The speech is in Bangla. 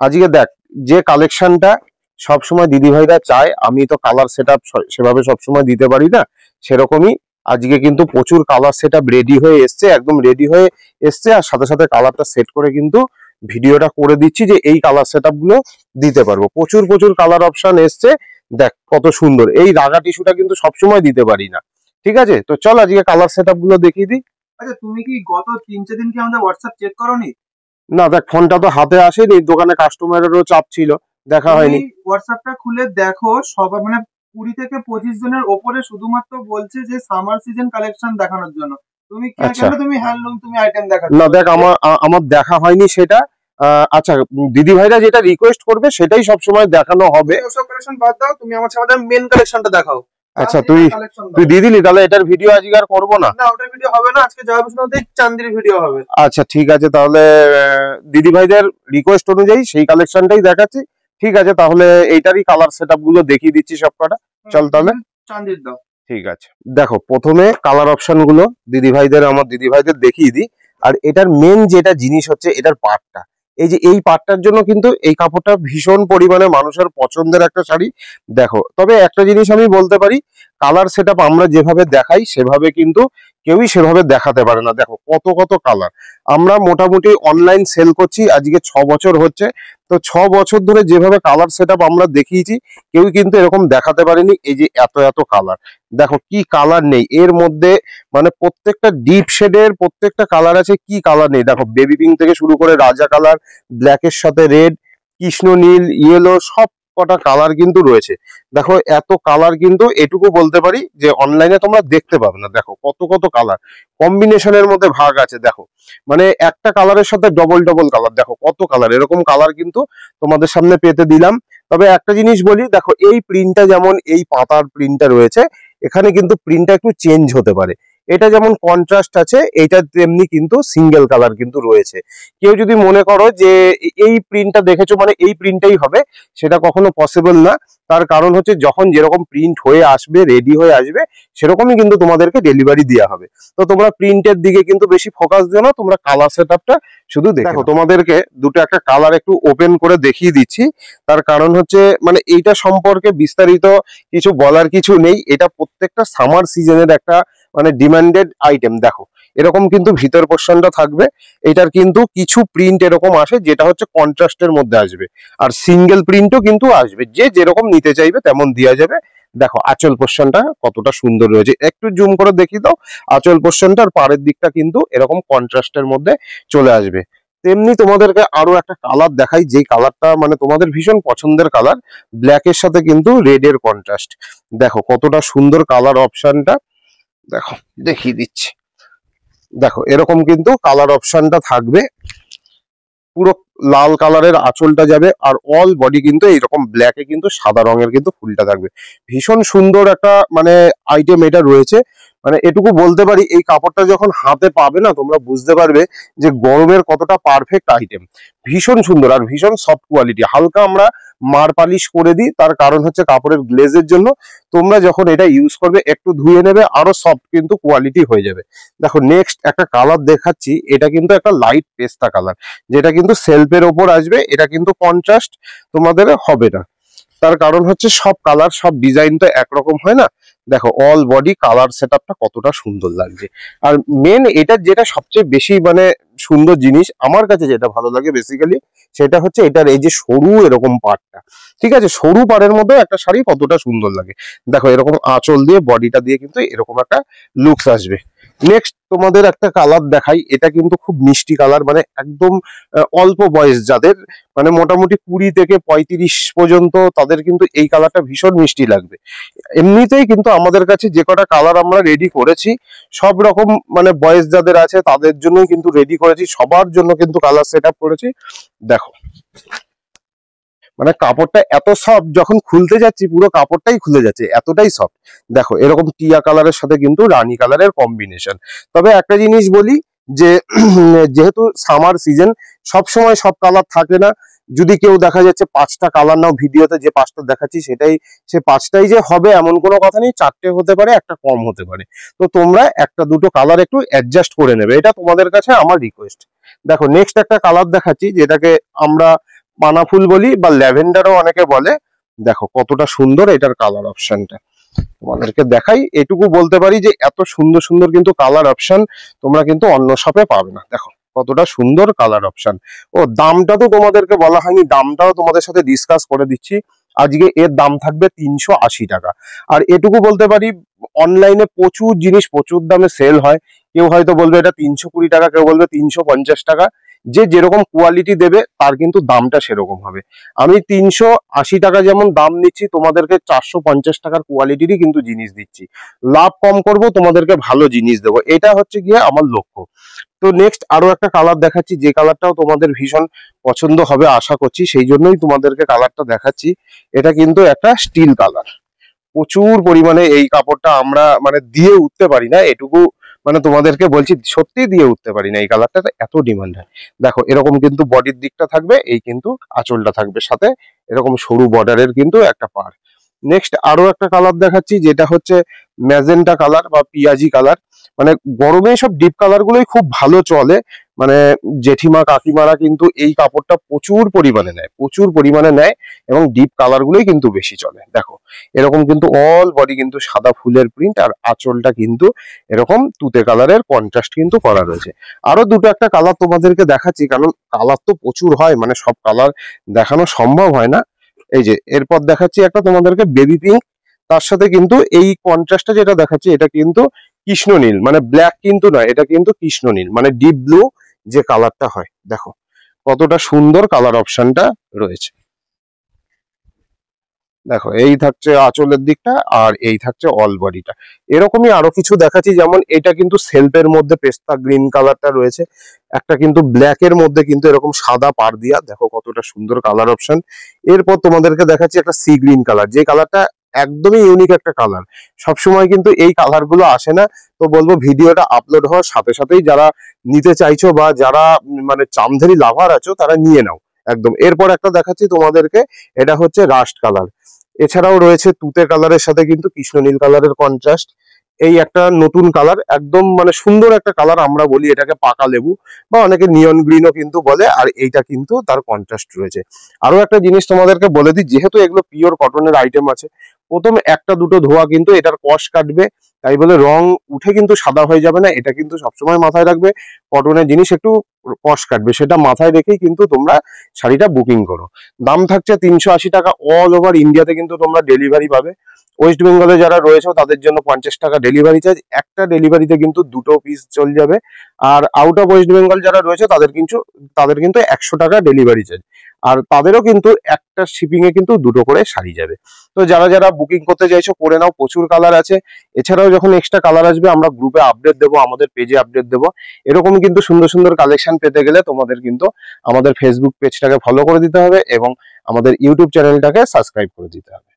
আজকে দেখ, যে কালেকশনটা সবসময় দিদিভাইরা চায়, আমি তো কালার সেট আপ সেভাবে সবসময় দিতে পারি না, সেরকমই আজকে কিন্তু প্রচুর কালার সেট আপ রেডি হয়ে এসছে, একদম রেডি হয়ে এসছে। আর সাথে সাথে কালারটা সেট করে কিন্তু ভিডিওটা করে দিচ্ছি যে এই কালার সেট আপ গুলো দিতে পারবো। প্রচুর প্রচুর কালার অপশন এসছে, দেখ কত সুন্দর। এই রাগা টিস্যুটা কিন্তু সবসময় দিতে পারি না, ঠিক আছে? তো চল আজকে কালার সেট আপ গুলো দেখিয়ে দিই। আচ্ছা, তুমি কি গত 3-4 দিন কি আমাদের হোয়াটসঅ্যাপ চেক করোনি? না দেখ, ফোনটা তো হাতে আসেনি, দোকানে কাস্টমারেরও চাপ ছিল, দেখা তুমি হয়নি। হোয়াটসঅ্যাপটা খুলে দেখো, সবাই মানে 20 থেকে 25 জনের ওপরে শুধুমাত্র বলছে যে সামার সিজন কালেকশন দেখানোর জন্য। তুমি আচ্ছা, কেন তুমি হ্যান্ডলুম তুমি আইটেম দেখাচ্ছ? না দেখ, আমার দেখা হয়নি সেটা। আচ্ছা, দিদি ভাইরা যেটা রিকোয়েস্ট করবে সেটাই সবসময় দেখানো হবে। তুমি ওসব কালেকশন বাদ দাও, তুমি আমার সাথে মেন কালেকশনটা দেখাও। আচ্ছা, তুই কালেকশন তুই দাও। দিয়ে দিলি, তাহলে এটার ভিডিও আজকে আর করবো না। না, ওটার ভিডিও হবে না, আজকে যা হবে শুধু চান্দির ভিডিও হবে। আচ্ছা ঠিক আছে, তাহলে দিদি ভাইদের রিকোয়েস্ট অনুযায়ী সেই কালেকশনটাই দেখাচ্ছি। ঠিক আছে, তাহলে এইটারই কালার সেট আপ গুলো দেখিয়ে দিচ্ছি সব কটা। চল তাহলে। চান্দির দাও। ঠিক আছে, দেখো প্রথমে কালার অপশন গুলো আমার দিদি ভাইদের দেখিয়ে দিই। আর এটার মেন যেটা জিনিস হচ্ছে এটার পাটটা। এই যে এই পাটটার জন্য কিন্তু এই কাপড়টা ভীষণ পরিমাণে মানুষের পছন্দের একটা শাড়ি। দেখো, তবে একটা জিনিস আমি বলতে পারি, কালার সেট আপ আমরা যেভাবে দেখাই সেভাবে কিন্তু কেউই সেভাবে দেখাতে পারে না। দেখো কত কত কালার। আমরা মোটামুটি অনলাইন সেল করছি আজকে 6 বছর হচ্ছে। তো 6 বছর ধরে যেভাবে কালার সেট আপ আমরা দেখিয়েছি, কেউ কিন্তু এরকম দেখাতে পারেনি। এই যে এত এত কালার, দেখো কি কালার নেই এর মধ্যে, মানে প্রত্যেকটা ডিপ শেডের প্রত্যেকটা কালার আছে, কি কালার নেই। দেখো বেবি পিঙ্ক থেকে শুরু করে রাজা কালার, ব্ল্যাকের সাথে রেড, কৃষ্ণ নীল, ইয়েলো, সব কটা কালার কিন্তু রয়েছে। দেখো এত কালার কিন্তু এটুকু বলতে পারি যে অনলাইনে তোমরা দেখতে পাবে না। দেখো কত কত কালার, কম্বিনেশনের মধ্যে ভাগ আছে। দেখো মানে একটা কালারের সাথে ডবল ডবল কালার, দেখো কত কালার, এরকম কালার কিন্তু তোমাদের সামনে পেতে দিলাম। তবে একটা জিনিস বলি, দেখো এই প্রিন্টটা যেমন এই পাতার প্রিন্টটা রয়েছে, এখানে কিন্তু প্রিন্টটা একটু চেঞ্জ হতে পারে। এটা যেমন কন্ট্রাস্ট আছে, এইটা তেমনি কিন্তু সিঙ্গেল কালার কিন্তু রয়েছে। কেউ যদি মনে করো যে এই প্রিন্টটা দেখেছো মানে এই প্রিন্টটাই হবে, সেটা কখনো পসিবল না। তার কারণ হচ্ছে যখন যেরকম প্রিন্ট হয়ে আসবে, রেডি হয়ে আসবে, সেরকমই কিন্তু তোমাদেরকে ডেলিভারি দেওয়া হবে। তো তোমরা প্রিন্টের দিকে কিন্তু বেশি ফোকাস দিও না, তোমরা কালার সেট আপটা শুধু দেখো। তোমাদেরকে দুটো একটা কালার একটু ওপেন করে দেখিয়ে দিচ্ছি। তার কারণ হচ্ছে মানে এইটা সম্পর্কে বিস্তারিত কিছু বলার কিছু নেই, এটা প্রত্যেকটা সামার সিজনের একটা মানে ডিমান্ডেড আইটেম। দেখো এরকম কিন্তু ভিতর পোর্শনটা থাকবে। এটার কিন্তু কিছু প্রিন্ট এরকম আসে যেটা হচ্ছে কন্ট্রাস্টের মধ্যে আসবে, আর সিঙ্গেল প্রিন্টও কিন্তু আসবে, যে যেরকম নিতে চাইবে তেমন দেওয়া যাবে। দেখো আঁচল পোর্শনটা কতটা সুন্দর রয়েছে, একটু জুম করে দেখিয়ে দাও। আঁচল পোর্শনটা আর পাড়ের দিকটা কিন্তু এরকম কন্ট্রাস্টের মধ্যে চলে আসবে। তেমনি তোমাদেরকে আরো একটা কালার দেখাই, যে কালারটা মানে তোমাদের ভীষণ পছন্দের কালার, ব্ল্যাকের সাথে কিন্তু রেড এর কন্ট্রাস্ট। দেখো কতটা সুন্দর কালার অপশনটা, দেখো দেখিয়ে দিচ্ছি। দেখো এরকম কিন্তু কালার অপশনটা থাকবে, পুরো লাল কালারের আঁচলটা যাবে, আর অল বডি কিন্তু এইরকম ব্ল্যাকে কিন্তু সাদা রঙের কিন্তু ফুলটা থাকবে। ভীষণ সুন্দর একটা মানে আইটেম এটা রয়েছে। মানে এটুকু বলতে পারি, এই কাপড়টা যখন হাতে পাবে না তোমরা বুঝতে পারবে যে গরমের কতটা পারফেক্ট আইটেম। ভীষণ সুন্দর আর ভীষণ সফট কোয়ালিটি। হালকা আমরা মার পালিশ করে দিই, তার কারণ হচ্ছে কাপড়ের গ্লেজের জন্য। তোমরা যখন এটা ইউজ করবে একটু ধুয়ে নেবে, আরো সফট কিন্তু কোয়ালিটি হয়ে যাবে। দেখো নেক্সট একটা কালার দেখাচ্ছি, এটা কিন্তু একটা লাইট পেস্তা কালার, যেটা কিন্তু সেলফের ওপর আসবে। এটা কিন্তু কন্ট্রাস্ট তোমাদের হবে না, তার কারণ হচ্ছে সব কালার সব ডিজাইন তো একরকম হয় না। দেখো অল বডি কালার সেট আপটা কতটা সুন্দর লাগছে। আর মেন এটার যেটা সবচেয়ে বেশি মানে সুন্দর জিনিস আমার কাছে যেটা ভালো লাগে বেসিক্যালি, সেটা হচ্ছে এটার এই যে সরু এরকম পাড়টা। ঠিক আছে, সরু পাড়ের মধ্যে একটা শাড়ি কতটা সুন্দর লাগে। দেখো এরকম আঁচল দিয়ে বডিটা দিয়ে কিন্তু এরকম একটা লুকস আসবে। নেক্সট তোমাদের একটা কালার দেখাই, এটা কিন্তু খুব মিষ্টি কালার, মানে একদম অল্প বয়স যাদের, মানে মোটামুটি 20 থেকে 35 পর্যন্ত, তাদের কিন্তু এই কালারটা ভীষণ মিষ্টি লাগবে। এমনিতেই কিন্তু আমাদের কাছে যে কটা কালার আমরা রেডি করেছি, সব রকম মানে বয়স যাদের আছে তাদের জন্যই কিন্তু রেডি করেছি, সবার জন্য কিন্তু কালার সেট আপ করেছি। দেখো মানে কাপড়টা এত সফট, যখন খুলতে যাচ্ছি পুরো কাপড়টাই খুলে যাচ্ছে, এতটাই সফট। দেখো এরকম টিয়া কালারের সাথে কিন্তু রানী কালারের কম্বিনেশন। তবে একটা জিনিস বলি যে যেহেতু সামার সিজন, সব সময় সব কালার থাকে না। যদি কেউ দেখা যাচ্ছে 5টা কালার নাও, ভিডিওতে যে 5টা দেখাচ্ছি সেটাই সে 5টাই যে হবে এমন কোনো কথা নেই, 4টে হতে পারে, একটা কম হতে পারে। তো তোমরা একটা দুটো কালার একটু অ্যাডজাস্ট করে নেবে, এটা তোমাদের কাছে আমার রিকোয়েস্ট। দেখো নেক্সট একটা কালার দেখাচ্ছি, যেটাকে আমরা পানা ফুল বলি বা ল্যাভেন্ডারও অনেকে বলে। দেখো কতটা সুন্দর এটার কালার অপশনটা, তোমাদেরকে দেখাই। এটুকু বলতে পারি যে এত সুন্দর সুন্দর কিন্তু কালার অপশন তোমরা কিন্তু অন্য শপে পাবে না। দেখো কতটা সুন্দর কালার অপশন। ও দামটা তো তোমাদেরকে বলা হয়নি, দামটাও তোমাদের সাথে ডিসকাস করে দিচ্ছি। আজকে এর দাম থাকবে 380 টাকা। আর এটুকু বলতে পারি, অনলাইনে প্রচুর জিনিস প্রচুর দামে সেল হয়। কেউ হয়তো বলবে এটা 320 টাকা, কেউ বলবে 350 টাকা। যে যেরকম কোয়ালিটি দেবে তার কিন্তু দামটা সেরকম হবে। আমি 380 টাকা যেমন দাম নিচ্ছি, তোমাদেরকে 450 টাকার কোয়ালিটিরই কিন্তু জিনিস দিচ্ছি। লাভ কম করব, তোমাদেরকে ভালো জিনিস দেবো, এটা হচ্ছে গিয়ে আমার লক্ষ্য। তো নেক্সট আরো একটা কালার দেখাচ্ছি, যে কালারটাও তোমাদের ভীষণ পছন্দ হবে আশা করছি, সেই জন্যই তোমাদেরকে কালারটা দেখাচ্ছি। এটা কিন্তু একটা স্টিল কালার। প্রচুর পরিমাণে এই কাপড়টা আমরা মানে দিয়ে উঠতে পারি না, এটুকু মানে তোমাদেরকে বলছি, সত্যি দিয়ে উঠতে পারি না, এই কালারটা এত ডিমান্ড হয়। দেখো এরকম কিন্তু বডির দিকটা থাকবে, এই কিন্তু আঁচলটা থাকবে সাথে এরকম সরু বর্ডারের কিন্তু একটা পার। নেক্সট আরো একটা কালার দেখাচ্ছি, যেটা হচ্ছে ম্যাজেন্টা কালার বা পিয়াজি কালার। মানে গরমে সব ডিপ কালার গুলোই খুব ভালো চলে। মানে জেঠিমা কাকিমারা কিন্তু এই কাপড়টা প্রচুর পরিমাণে নেয়, প্রচুর পরিমাণে নেয়, এবং ডিপ কালার গুলোই কিন্তু বেশি চলে। দেখো এরকম কিন্তু অল বডি কিন্তু সাদা ফুলের প্রিন্ট, আর আঁচলটা কিন্তু এরকম তুতে কালারের কন্ট্রাস্ট কিন্তু করা রয়েছে। আরো দুটো একটা কালার তোমাদেরকে দেখাচ্ছি, কারণ কালার তো প্রচুর হয়, মানে সব কালার দেখানো সম্ভব হয় না। এই যে এরপর দেখাচ্ছি একটা তোমাদেরকে বেবি পিঙ্ক, তার সাথে কিন্তু এই কন্ট্রাস্টটা যেটা দেখাচ্ছি এটা কিন্তু কৃষ্ণ নীল, মানে ব্ল্যাক কিন্তু নয়, এটা কিন্তু কৃষ্ণ নীল, মানে ডিপ ব্লু যে কালারটা হয়। দেখো কতটা সুন্দর কালার অপশনটা রয়েছে। দেখো এই থাকছে আঁচলের দিকটা, আর এই থাকছে অল বডিটা। এরকমই আরো কিছু দেখাচ্ছি, যেমন এটা কিন্তু সেলফের মধ্যে পেস্তা গ্রিন কালারটা রয়েছে, একটা কিন্তু ব্ল্যাক এর মধ্যে কিন্তু এরকম সাদা পার দিয়া, দেখো কতটা সুন্দর কালার অপশন। এরপর তোমাদেরকে দেখাচ্ছি একটা সি গ্রিন কালার, যে কালারটা একদমই ইউনিক একটা কালার। সবসময় কিন্তু এই কালার গুলো আসে না। তো বলবো ভিডিওটা আপলোড হওয়ার সাথে সাথেই যারা নিতে চাইছো বা যারা মানে চামধারি লাভার আছো তারা নিয়ে নাও একদম। এরপর একটা দেখাচ্ছি তোমাদেরকে, এটা হচ্ছে রাস্ট কালার। এছাড়াও রয়েছে তুতে কালারের সাথে কিন্তু কৃষ্ণ নীল কালারের কন্ট্রাস্ট। এই একটা নতুন কালার, একদম মানে সুন্দর একটা কালার, আমরা বলি এটাকে পাকা লেবু বা অনেকে নিয়ন গ্রিনও কিন্তু বলে, আর এইটা কিন্তু তার কন্ট্রাস্ট রয়েছে। আরো একটা জিনিস তোমাদেরকে বলে দিই, যেহেতু এগুলো পিওর কটনের আইটেম আছে, প্রথম একটা দুটো ধোয়া কিন্তু এটার কষ কাটবে, তাই বলে রং উঠে কিন্তু সাদা হয়ে যাবে না, এটা কিন্তু সবসময় মাথায় রাখবে। কটনের জিনিস একটু কষ কাটবে, সেটা মাথায় রেখেই কিন্তু তোমরা শাড়িটা বুকিং করো। দাম থাকছে 380 টাকা, অল ওভার ইন্ডিয়াতে কিন্তু তোমরা ডেলিভারি পাবে। ওয়েস্ট বেঙ্গলে যারা রয়েছে তাদের জন্য 50 টাকা ডেলিভারি চার্জ, একটা ডেলিভারিতে কিন্তু দুটো পিস চলে যাবে। আর আউট অফ ওয়েস্ট বেঙ্গল যারা রয়েছে তাদের কিন্তু 100 টাকা ডেলিভারি চার্জ, আর তাদেরও কিন্তু একটা শিপিং এ কিন্তু দুটো করে শাড়ি যাবে। তো যারা যারা বুকিং করতে চাইছো করে নাও, প্রচুর কালার আছে। এছাড়াও যখন এক্সট্রা কালার আসবে আমরা গ্রুপে আপডেট দেবো, আমাদের পেজে আপডেট দেবো। এরকম কিন্তু সুন্দর সুন্দর কালেকশন পেতে গেলে তোমাদের কিন্তু আমাদের ফেসবুক পেজটাকে ফলো করে দিতে হবে এবং আমাদের ইউটিউব চ্যানেলটাকে সাবস্ক্রাইব করে দিতে হবে।